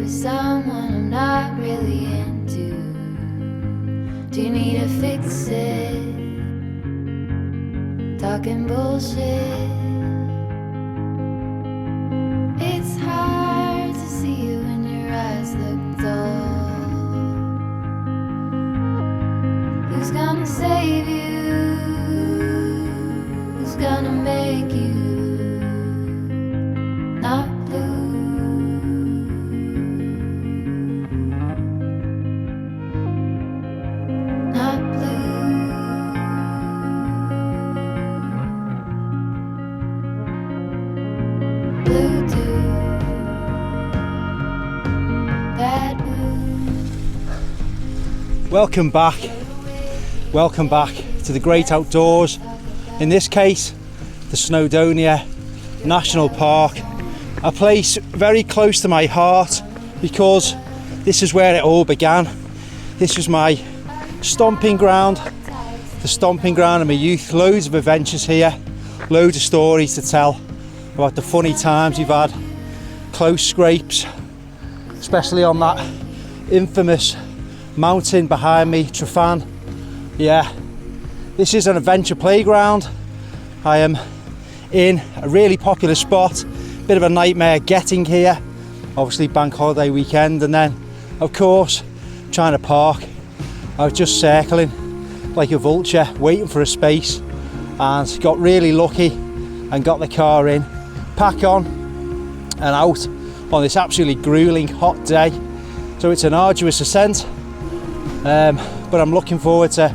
with someone I'm not really into? Do you need to fix it? Talking bullshit. It's hard to see you when your eyes look dull. Who's gonna save you? Who's gonna make you not blue? Not blue. Blue too. That blue. Welcome back to the great outdoors. In this case, the Snowdonia National Park, a place very close to my heart because this is where it all began. This was my stomping ground, the stomping ground of my youth. Loads of adventures here, loads of stories to tell about the funny times we've had, close scrapes, especially on that infamous mountain behind me, Tryfan. Yeah, this is an adventure playground. I am in a really popular spot, bit of a nightmare getting here, obviously bank holiday weekend, and then of course trying to park. I was just circling like a vulture waiting for a space and got really lucky and got the car in, pack on and out on this absolutely grueling hot day. So it's an arduous ascent, but I'm looking forward to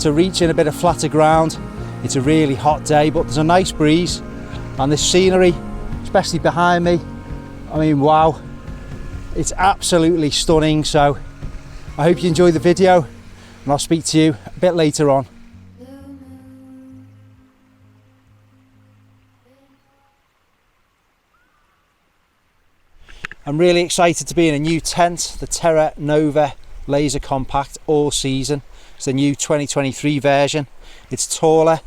reaching a bit of flatter ground. It's a really hot day, but there's a nice breeze and this scenery, especially behind me, I mean, wow, it's absolutely stunning. So I hope you enjoy the video and I'll speak to you a bit later on. I'm really excited to be in a new tent, the Terra Nova Laser Compact All Season. It's the new 2023 version. It's taller,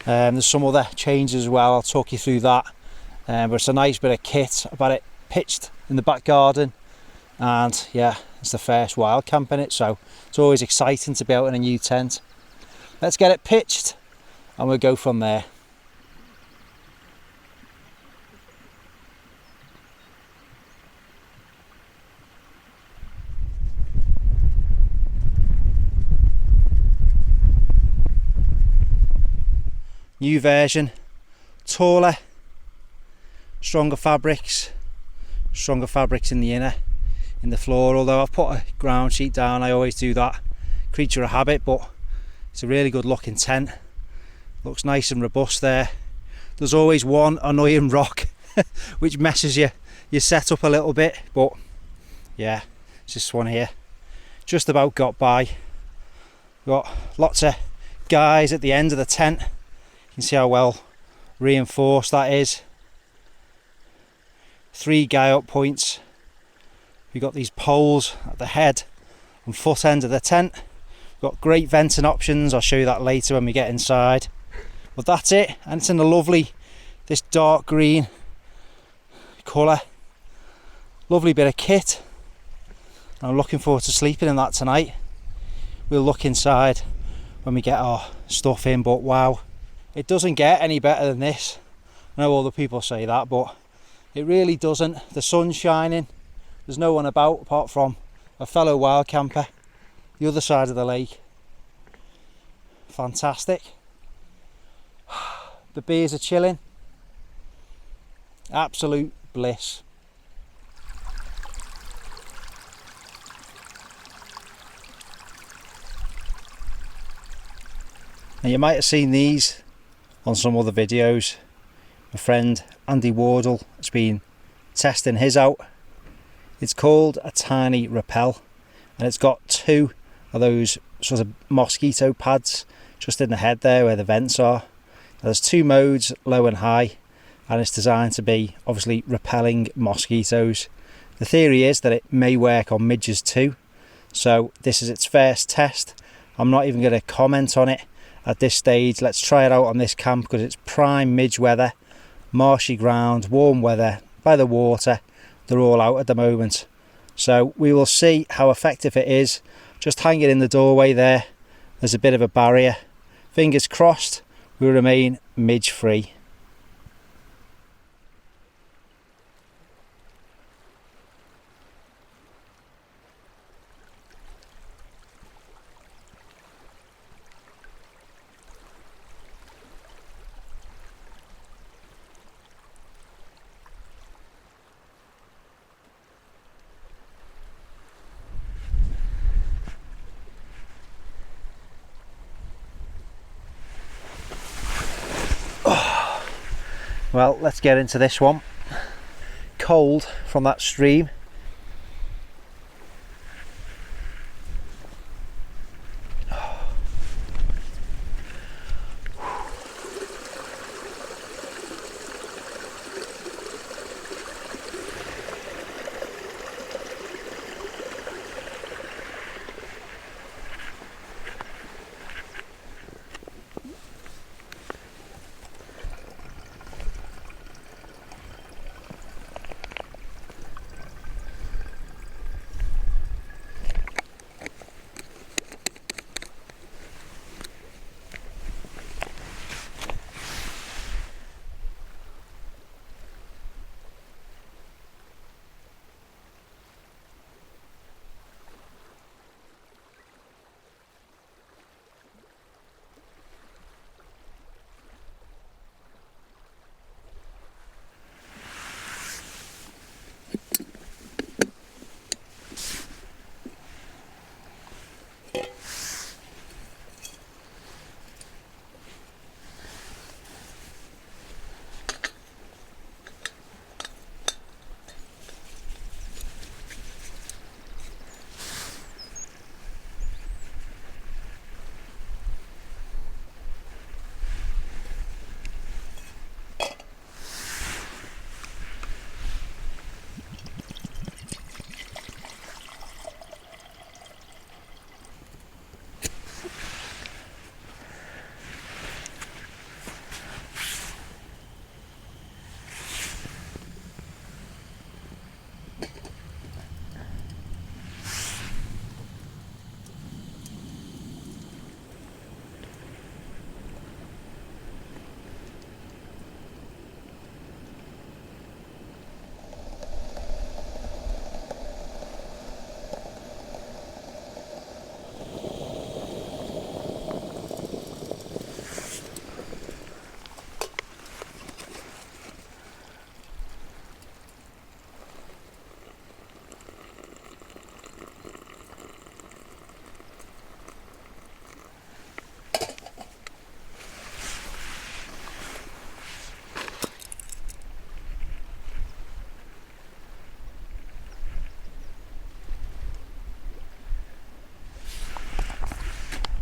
there's some other changes as well, I'll talk you through that. But it's a nice bit of kit. I've had it pitched in the back garden and yeah, it's the first wild camp in it, so it's always exciting to be out in a new tent. Let's get it pitched and we'll go from there. New version, taller, stronger fabrics in the inner, in the floor, although I've put a ground sheet down. I always do that, creature of habit, but it's a really good looking tent. Looks nice and robust there. There's always one annoying rock which messes your setup a little bit, but yeah, it's this one here. Just about got by. Got lots of guys at the end of the tent. You can see how well reinforced that is. 3 guy up points. We've got these poles at the head and foot end of the tent. We've got great venting options. I'll show you that later when we get inside. But that's it, and it's in a lovely, this dark green colour. Lovely bit of kit. I'm looking forward to sleeping in that tonight. We'll look inside when we get our stuff in, but wow. It doesn't get any better than this. I know other people say that, but it really doesn't. The sun's shining. There's no one about apart from a fellow wild camper the other side of the lake. Fantastic. The beers are chilling. Absolute bliss. Now you might have seen these on some other videos. My friend Andy Wardle has been testing his out. It's called a tiny rappel and it's got 2 of those sort of mosquito pads just in the head there where the vents are. There's 2 modes, low and high, and it's designed to be obviously repelling mosquitoes. The theory is that it may work on midges too, so this is its first test. I'm not even going to comment on it at this stage. Let's try it out on this camp because it's prime midge weather, marshy ground, warm weather, by the water. They're all out at the moment. So we will see how effective it is. Just hang it in the doorway there. There's a bit of a barrier. Fingers crossed we remain midge free. Well, let's get into this one. Cold from that stream.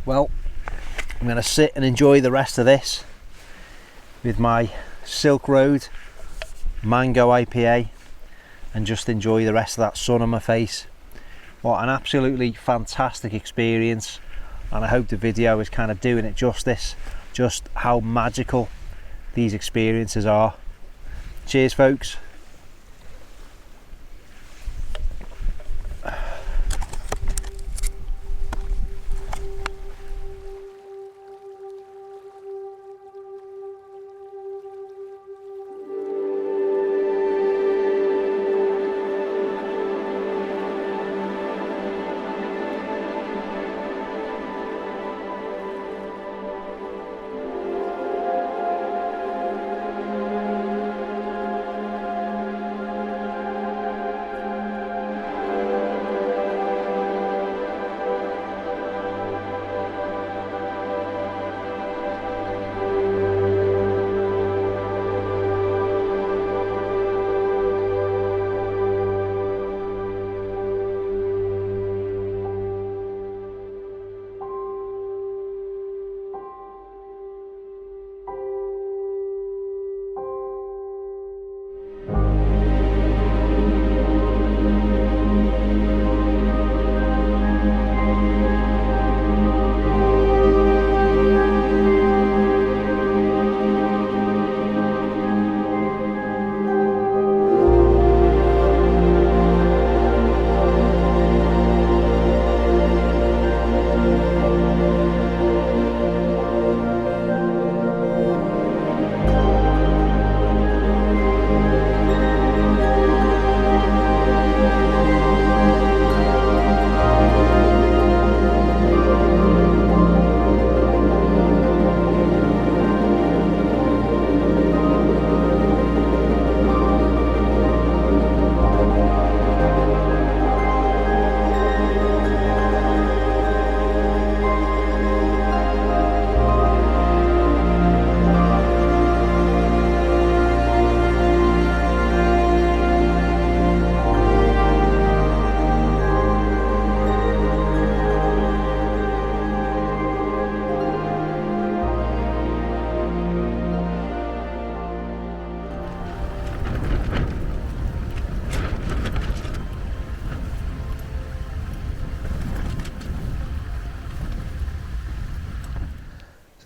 Well, I'm going to sit and enjoy the rest of this with my Silk Road Mango IPA and just enjoy the rest of that sun on my face. What an absolutely fantastic experience, and I hope the video is kind of doing it justice, just how magical these experiences are. Cheers folks.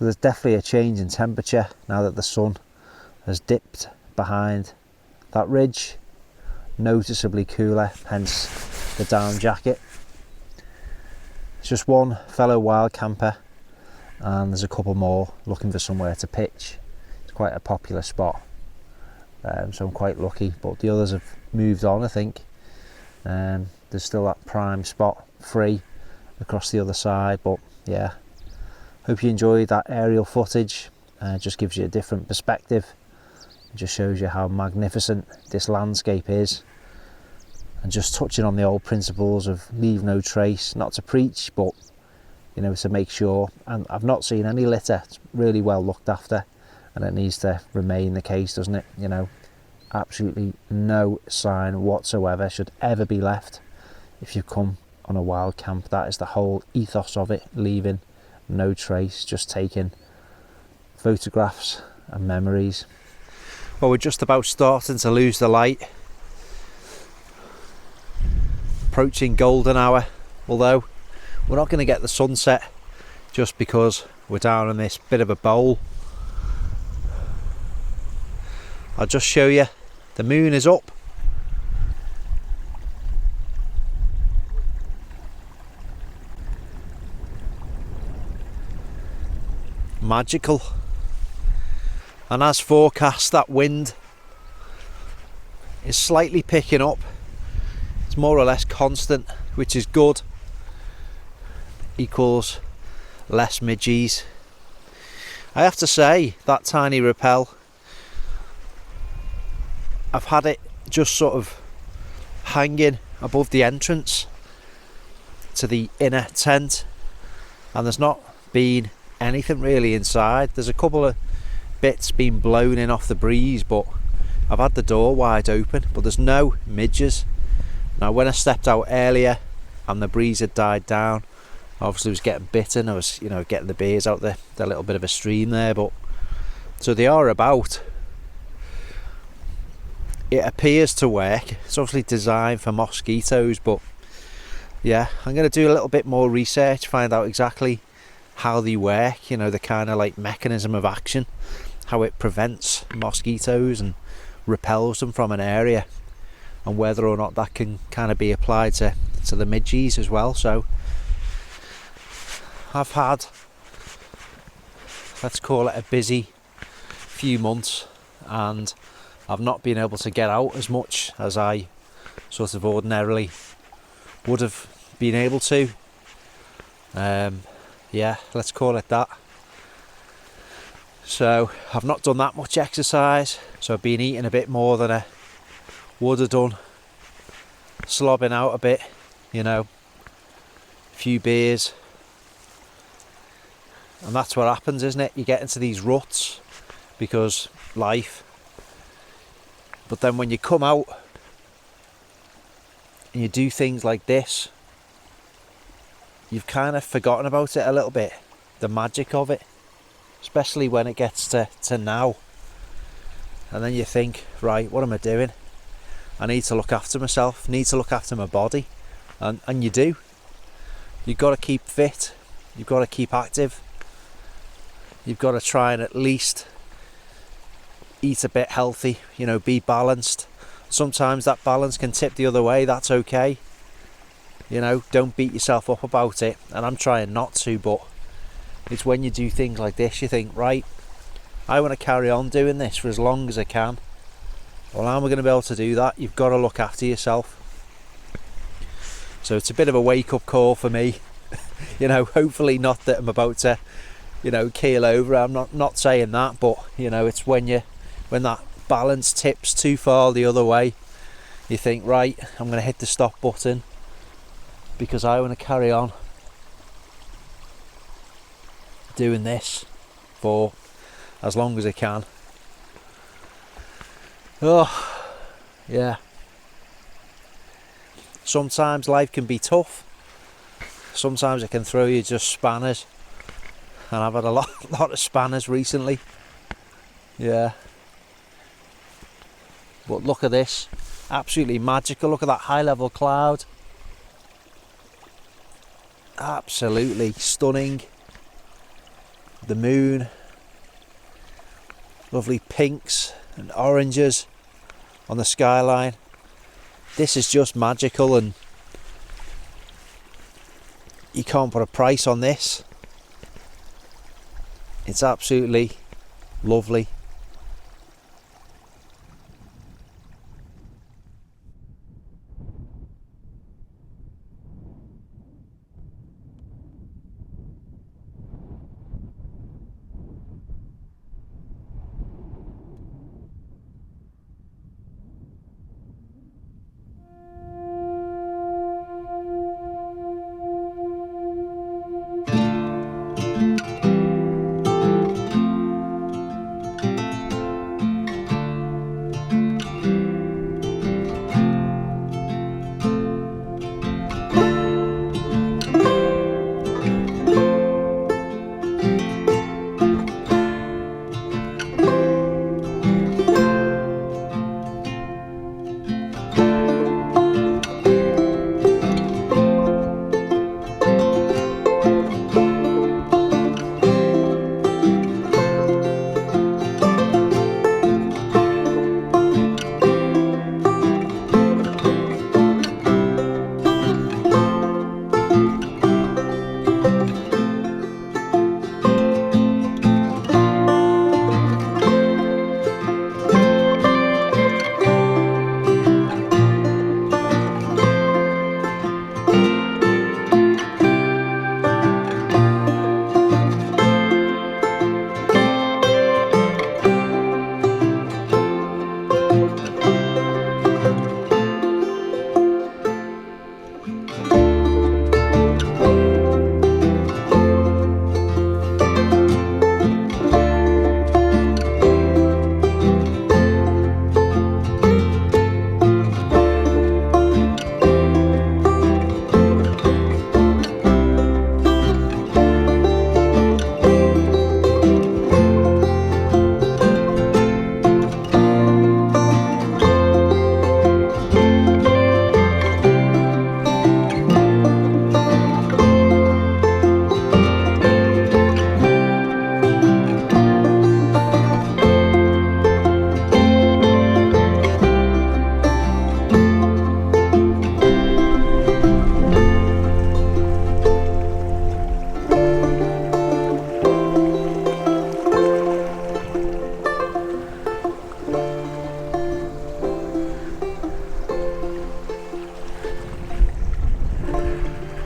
So there's definitely a change in temperature now that the sun has dipped behind that ridge. Noticeably cooler, hence the down jacket. It's just one fellow wild camper and there's a couple more looking for somewhere to pitch. It's quite a popular spot, so I'm quite lucky, but the others have moved on, I think. There's still that prime spot free across the other side, but yeah, hope you enjoyed that aerial footage. It just gives you a different perspective. It just shows you how magnificent this landscape is, and just touching on the old principles of leave no trace, not to preach, but you know, to make sure. And I've not seen any litter. It's really well looked after, and it needs to remain the case, doesn't it? You know, absolutely no sign whatsoever should ever be left if you come on a wild camp. That is the whole ethos of it, leaving no trace, just taking photographs and memories. Well, we're just about starting to lose the light, approaching golden hour, although we're not going to get the sunset just because we're down in this bit of a bowl. I'll just show you, the moon is up. Magical. And as forecast, that wind is slightly picking up. It's more or less constant, which is good. Equals less midgies. I have to say, that tiny rappel, I've had it just sort of hanging above the entrance to the inner tent, and there's not been anything really inside. There's a couple of bits being blown in off the breeze, but I've had the door wide open, but there's no midges. Now when I stepped out earlier and the breeze had died down, obviously I was getting bitten. I was, you know, getting the beers out the little bit of a stream there, but so they are about. It appears to work. It's obviously designed for mosquitoes, but yeah, I'm going to do a little bit more research, find out exactly how they work, you know, the kind of like mechanism of action, how it prevents mosquitoes and repels them from an area, and whether or not that can kind of be applied to the midgies as well. So I've had, let's call it a busy few months, and I've not been able to get out as much as I sort of ordinarily would have been able to. Yeah, let's call it that. So I've not done that much exercise, so I've been eating a bit more than I would have done, slobbing out a bit, you know, a few beers, and that's what happens, isn't it? You get into these ruts because life, but then when you come out and you do things like this, you've kind of forgotten about it a little bit, the magic of it, especially when it gets to now. And then you think, right, what am I doing? I need to look after myself, need to look after my body. And you do. You've got to keep fit, you've got to keep active, you've got to try and at least eat a bit healthy, you know, be balanced. Sometimes that balance can tip the other way, that's okay. You know, don't beat yourself up about it, and I'm trying not to, but it's when you do things like this, you think, right, I want to carry on doing this for as long as I can. Well, how am I going to be able to do that? You've got to look after yourself. So it's a bit of a wake-up call for me. You know, hopefully not that I'm about to, you know, keel over. I'm not saying that, but you know, it's when that balance tips too far the other way, you think, right, I'm going to hit the stop button, because I want to carry on doing this for as long as I can. Oh, yeah. Sometimes life can be tough. Sometimes it can throw you just spanners. And I've had a lot of spanners recently. Yeah. But look at this. Absolutely magical. Look at that high level cloud. Absolutely stunning. the moon, lovely pinks and oranges on the skyline. This is just magical, and you can't put a price on this. It's absolutely lovely.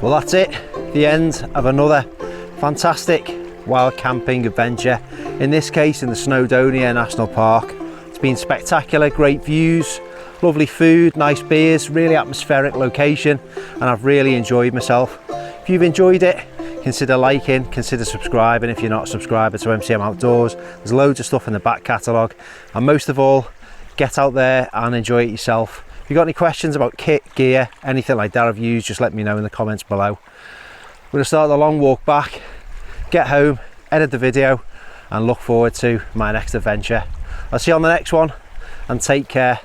Well, that's it, the end of another fantastic wild camping adventure, in this case in the Snowdonia National Park. It's been spectacular, great views, lovely food, nice beers, really atmospheric location, and I've really enjoyed myself. If you've enjoyed it, consider liking, consider subscribing if you're not a subscriber to MCM Outdoors. There's loads of stuff in the back catalogue, and most of all, get out there and enjoy it yourself. If you've got any questions about kit, gear, anything like that I've used, just let me know in the comments below. We're going to start the long walk back, get home, edit the video, and look forward to my next adventure. I'll see you on the next one, and take care.